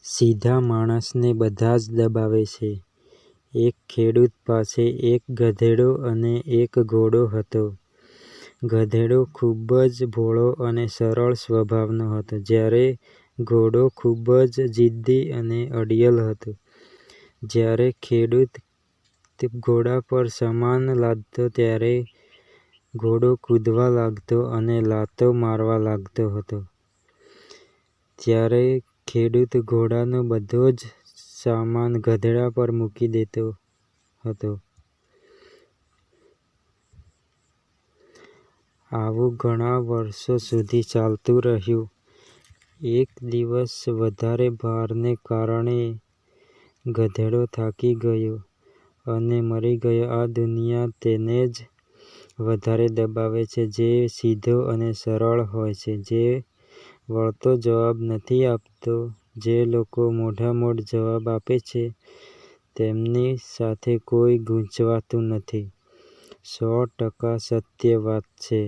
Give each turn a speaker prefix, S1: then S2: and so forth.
S1: સીધા માણસને બધા જ દબાવે છે. એક ખેડૂત પાસે એક ગધેડો અને એક ઘોડો હતો. ગધેડો ખૂબ જ ભોળો અને સરળ સ્વભાવનો હતો, જ્યારે ઘોડો ખૂબ જ જિદ્દી અને અડિયલ હતો. જ્યારે ખેડૂત ઘોડા પર સામાન લાદતો ત્યારે ઘોડો કૂદવા લાગતો અને લાતો મારવા લાગતો હતો. ત્યારે ખેડૂત ઘોડાનો બધો જ સામાન ગધેડા પર મૂકી દેતો હતો. આવું ઘણા વર્ષો સુધી ચાલતું રહ્યું. એક દિવસ વધારે ભારને કારણે ગધેડો થાકી ગયો અને મરી ગયો. આ દુનિયા તેને જ વધારે દબાવે છે, જે સીધો અને સરળ હોય છે, જે વળતો જવાબ નથી આપતો. જે લોકો મોઢામોઢ જવાબ આપે છે તેમની સાથે કોઈ ગૂંચવાતું નથી. 100% સત્ય વાત છે.